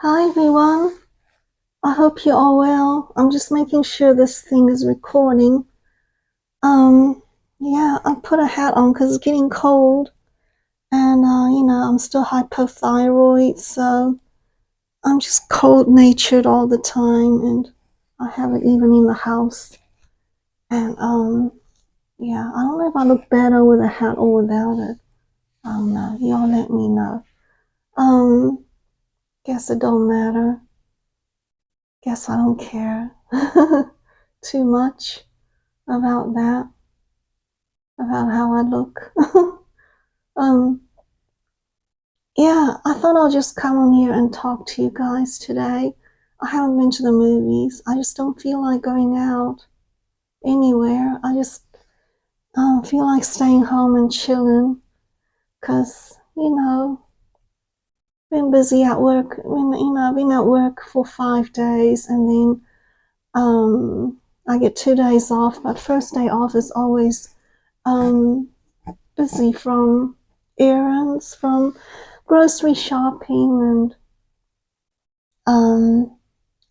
Hi everyone, I hope you're all well. I'm just making sure this thing is recording. Um, yeah, I put a hat on because it's getting cold and I'm still hypothyroid, so I'm just cold-natured all the time and I have it even in the house. And yeah, I don't know if I look better with a hat or without it. I don't know. Y'all let me know. Guess it don't matter. Guess I don't care too much about that, about how I look. um, yeah, I thought I'll just come on here and talk to you guys today. I haven't been to the movies. I just don't feel like going out anywhere. I just feel like staying home and chilling because, been busy at work. I've been at work for 5 days and then I get 2 days off, but first day off is always um, busy from errands, from grocery shopping and um,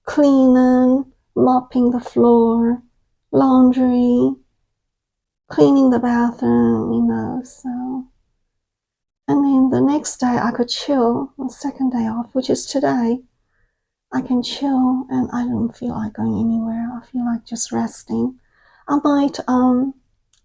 cleaning, mopping the floor, laundry, cleaning the bathroom, so. And then the next day I could chill, the second day off, which is today. I can chill and I don't feel like going anywhere. I feel like just resting. I might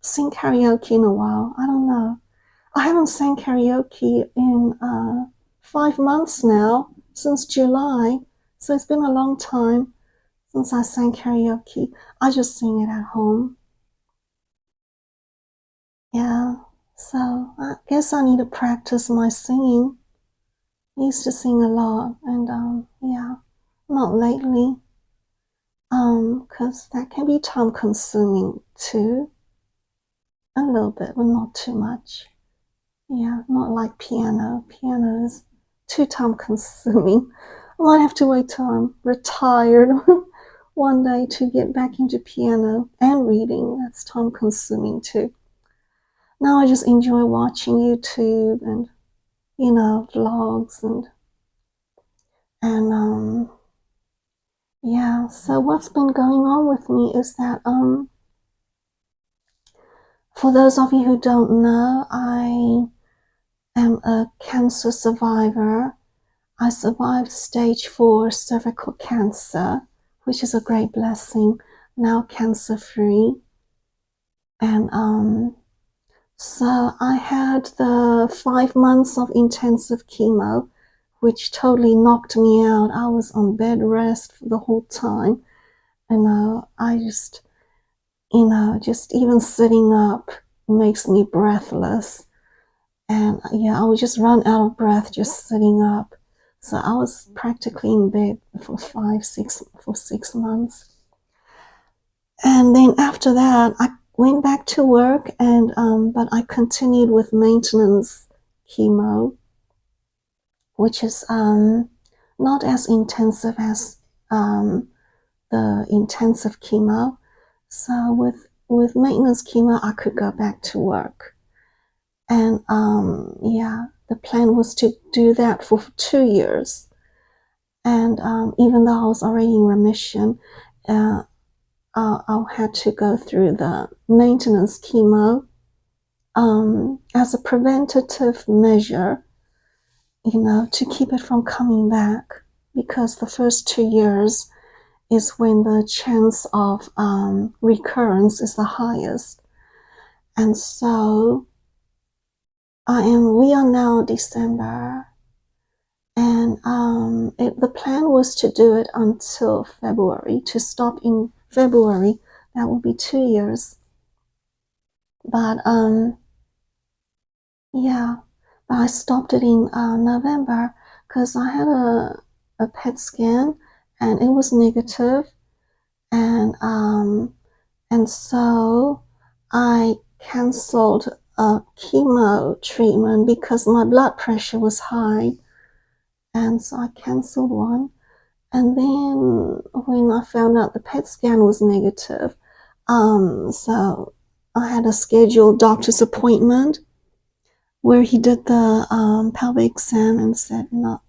sing karaoke in a while. I don't know. I haven't sang karaoke in 5 months now, since July. So it's been a long time since I sang karaoke. I just sing it at home. Yeah, so I guess I need to practice my singing. I used to sing a lot, and yeah, not lately. Because that can be time consuming too. A little bit, but not too much. Yeah, not like piano. Piano is too time consuming. I might have to wait till I'm retired one day to get back into piano and reading. That's time consuming too. Now I just enjoy watching YouTube and vlogs and yeah. So what's been going on with me is that for those of you who don't know, I am a cancer survivor. I survived stage 4 cervical cancer, which is a great blessing. Now cancer free. And so I had the 5 months of intensive chemo, which totally knocked me out. I was on bed rest for the whole time. And I just even sitting up makes me breathless. And yeah, I would just run out of breath just sitting up. So I was practically in bed for 6 months. And then after that, I went back to work, and but I continued with maintenance chemo, which is not as intensive as the intensive chemo. So with maintenance chemo, I could go back to work. And yeah, the plan was to do that for 2 years. And even though I was already in remission, I had to go through the maintenance chemo as a preventative measure, to keep it from coming back. Because the first 2 years is when the chance of recurrence is the highest. And so we are now December, and the plan was to do it until February, to stop in February. That would be 2 years. But yeah, but I stopped it in November because I had a PET scan and it was negative, and so I canceled a chemo treatment because my blood pressure was high, and so I canceled one. And then when I found out the PET scan was negative, so I had a scheduled doctor's appointment where he did the pelvic exam and said, no,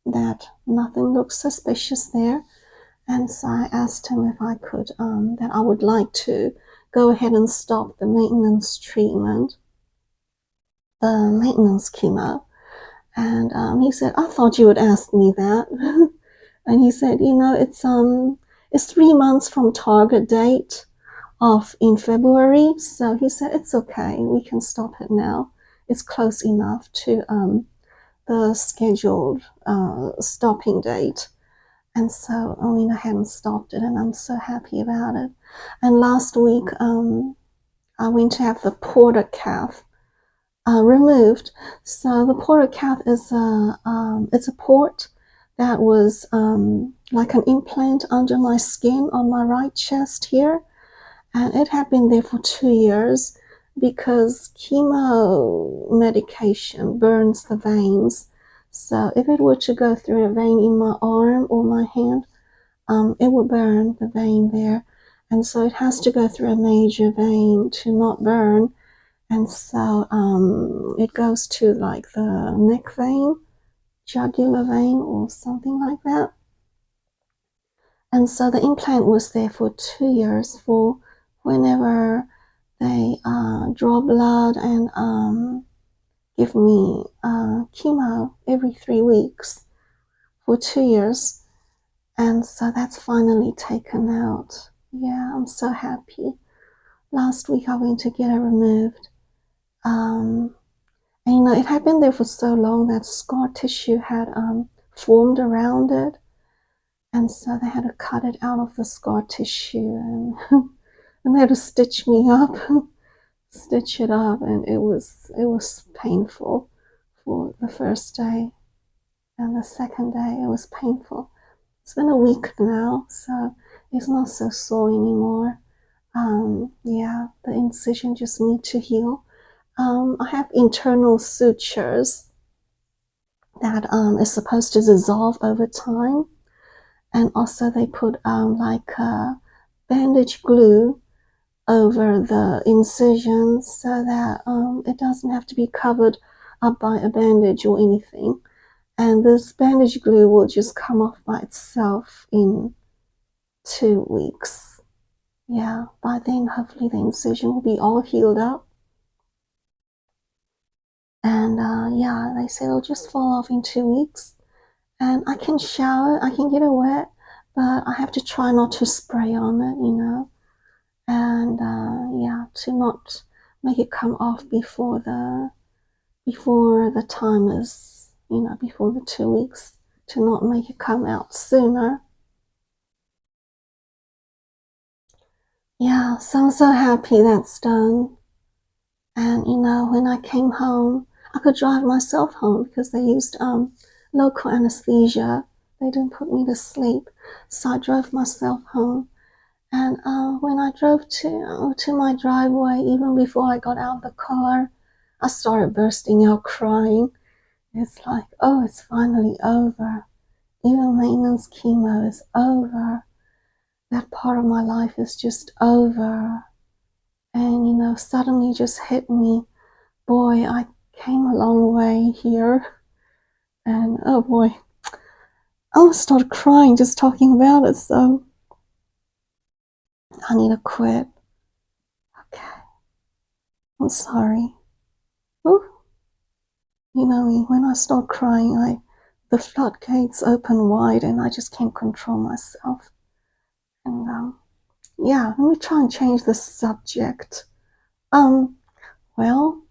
that nothing looked suspicious there. And so I asked him if I could, that I would like to go ahead and stop the maintenance treatment, the maintenance chemo. And he said, I thought you would ask me that. And he said, it's 3 months from target date in February. So he said, it's okay. We can stop it now. It's close enough to the scheduled stopping date. And so I went ahead and stopped it, and I'm so happy about it. And last week, I went to have the porta calf removed. So the porta calf is it's a port that was like an implant under my skin on my right chest here, and it had been there for 2 years because chemo medication burns the veins. So if it were to go through a vein in my arm or my hand, it would burn the vein there. And so it has to go through a major vein to not burn. And so it goes to like the neck vein, jugular vein, or something like that. And so the implant was there for 2 years for whenever they draw blood and give me chemo every 3 weeks for 2 years. And so that's finally taken out. Yeah, I'm so happy. Last week I went to get it removed. And it had been there for so long that scar tissue had formed around it. And so they had to cut it out of the scar tissue and, and they had to stitch me up, stitch it up. And it was painful for the first day. And the second day it was painful. It's been a week now, so it's not so sore anymore. Yeah, the incision just needs to heal. I have internal sutures that is supposed to dissolve over time, and also they put like bandage glue over the incision so that it doesn't have to be covered up by a bandage or anything. And this bandage glue will just come off by itself in 2 weeks. Yeah, by then hopefully the incision will be all healed up. And yeah, they said it'll just fall off in 2 weeks. And I can shower, I can get it wet, but I have to try not to spray on it, and yeah, to not make it come off before the time is, before the 2 weeks, to not make it come out sooner. Yeah, so I'm so happy that's done. And when I came home, I could drive myself home because they used local anesthesia. They didn't put me to sleep, so I drove myself home. And when I drove to my driveway, even before I got out of the car, I started bursting out crying. It's like, oh, it's finally over. Even maintenance chemo is over. That part of my life is just over. And suddenly just hit me, boy, I came a long way here. And oh boy, I almost started crying just talking about it, so I need to quit. Okay, I'm sorry. Ooh. When I start crying, the floodgates open wide and I just can't control myself. And yeah, let me try and change the subject. Well,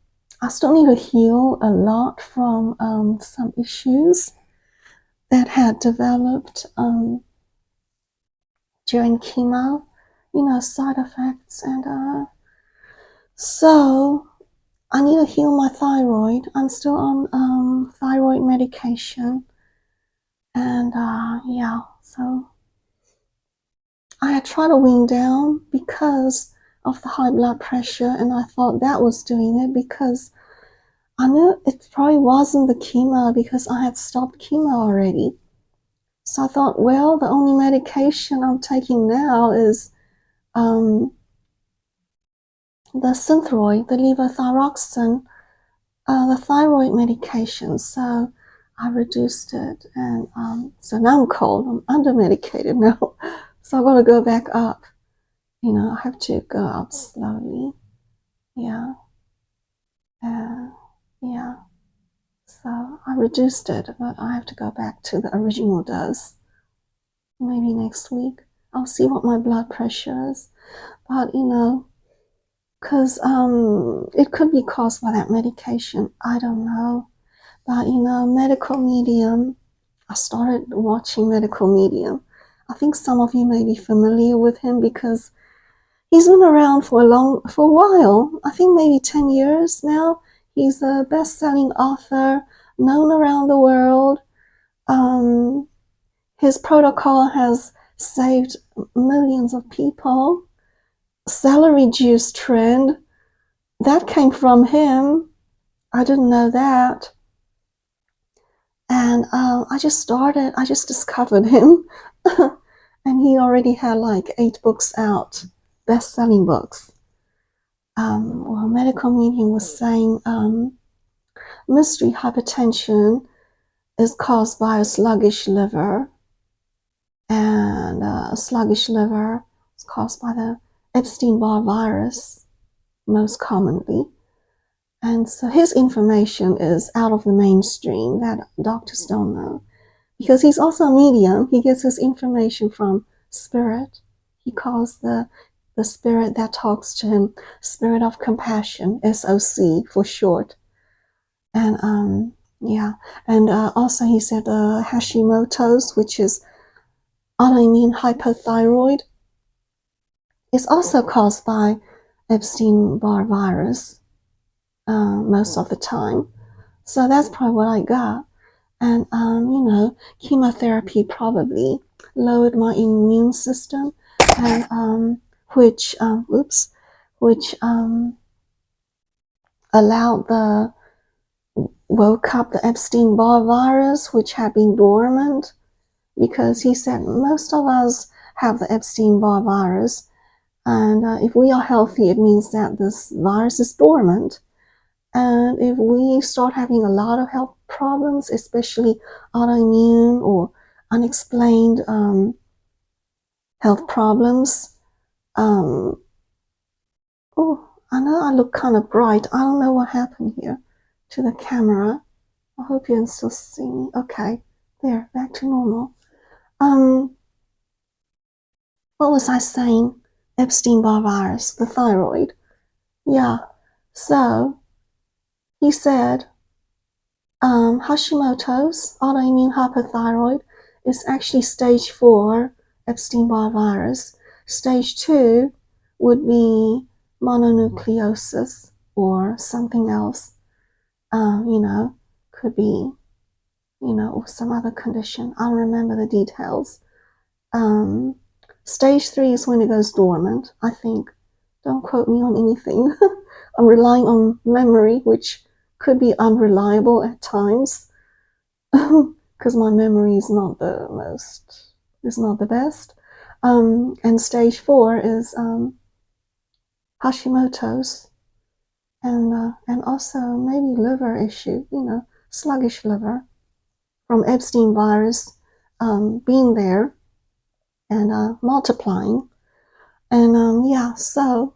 I still need to heal a lot from some issues that had developed during chemo, side effects. And so I need to heal my thyroid. I'm still on thyroid medication. And yeah, so I had tried to wean down because of the high blood pressure, and I thought that was doing it because I knew it probably wasn't the chemo because I had stopped chemo already. So I thought, well, the only medication I'm taking now is the Synthroid, the levothyroxine, the thyroid medication. So I reduced it, and so now I'm cold. I'm under medicated now, so I'm gonna go back up. I have to go up slowly. Yeah, yeah. So I reduced it, but I have to go back to the original dose. Maybe next week. I'll see what my blood pressure is. But because it could be caused by that medication. I don't know. But medical medium. I started watching medical medium. I think some of you may be familiar with him because he's been around for a while. I think maybe 10 years now. He's a best-selling author, known around the world. His protocol has saved millions of people. Celery juice trend, that came from him. I didn't know that. And I just discovered him. And he already had like 8 books out, best-selling books. Well, medical medium was saying mystery hypertension is caused by a sluggish liver, and a sluggish liver is caused by the Epstein-Barr virus, most commonly. And so his information is out of the mainstream that doctors don't know. Because he's also a medium, he gets his information from spirit. He calls the spirit that talks to him Spirit of Compassion, SOC for short. And yeah, and also he said Hashimoto's, which is autoimmune hypothyroid, is also caused by Epstein-Barr virus most of the time. So that's probably what I got. And chemotherapy probably lowered my immune system, and which woke up the Epstein-Barr virus, which had been dormant, because he said most of us have the Epstein-Barr virus, and if we are healthy, it means that this virus is dormant. And if we start having a lot of health problems, especially autoimmune or unexplained health problems, oh, I know I look kind of bright. I don't know what happened here to the camera. I hope you can still see me. Okay, there, back to normal. What was I saying? Epstein-Barr virus, the thyroid. Yeah, so he said Hashimoto's, autoimmune hypothyroid, is actually stage 4 Epstein-Barr virus. Stage 2 would be mononucleosis or something else. Could be, or some other condition. I don't remember the details. Stage 3 is when it goes dormant, I think. Don't quote me on anything. I'm relying on memory, which could be unreliable at times, because my memory is not the best. And stage 4 is Hashimoto's, and also maybe liver issue, sluggish liver from Epstein virus being there and multiplying. And yeah, so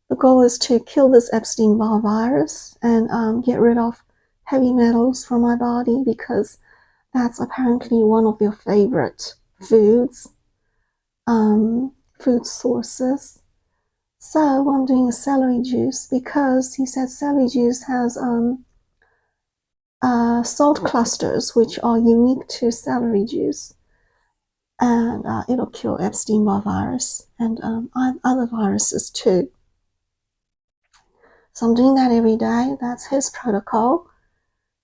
the goal is to kill this Epstein-Barr virus and get rid of heavy metals from my body, because that's apparently one of their favorite foods, food sources. So I'm doing a celery juice because he said celery juice has salt clusters, which are unique to celery juice, and it'll kill Epstein-Barr virus and other viruses too. So I'm doing that every day. That's his protocol.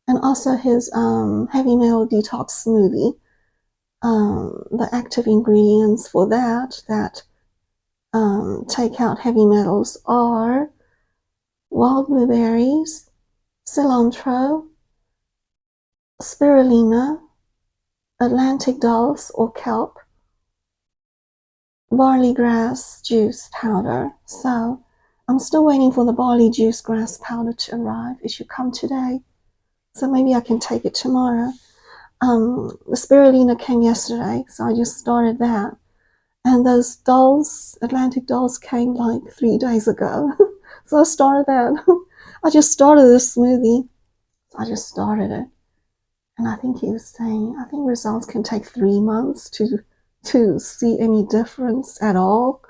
And also his heavy metal detox smoothie. The active ingredients for that take out heavy metals are wild blueberries, cilantro, spirulina, Atlantic dulse or kelp, barley grass juice powder. So I'm still waiting for the barley juice grass powder to arrive. It should come today. So maybe I can take it tomorrow. The Spirulina came yesterday, so I just started that. And those Dulse, Atlantic Dulse, came like 3 days ago. So I started that. I just started this smoothie. I just started it. And I think he was saying, I think results can take 3 months to see any difference at all.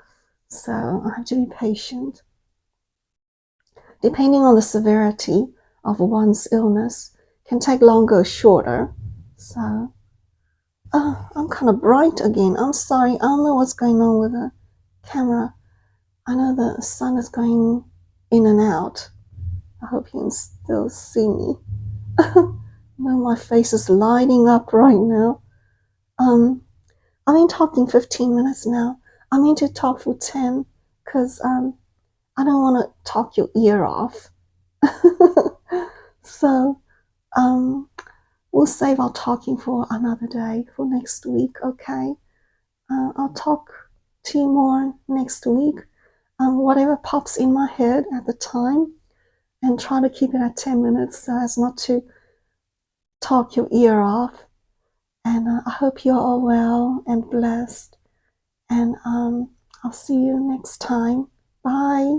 So I have to be patient. Depending on the severity of one's illness, can take longer or shorter. So, I'm kind of bright again. I'm sorry. I don't know what's going on with the camera. I know the sun is going in and out. I hope you can still see me. No, my face is lighting up right now. I've been talking 15 minutes now. I mean to talk for 10 because I don't want to talk your ear off. So we'll save our talking for another day, for next week, okay? I'll talk to you more next week. Whatever pops in my head at the time, and try to keep it at 10 minutes so as not to talk your ear off. And I hope you're all well and blessed. And I'll see you next time. Bye.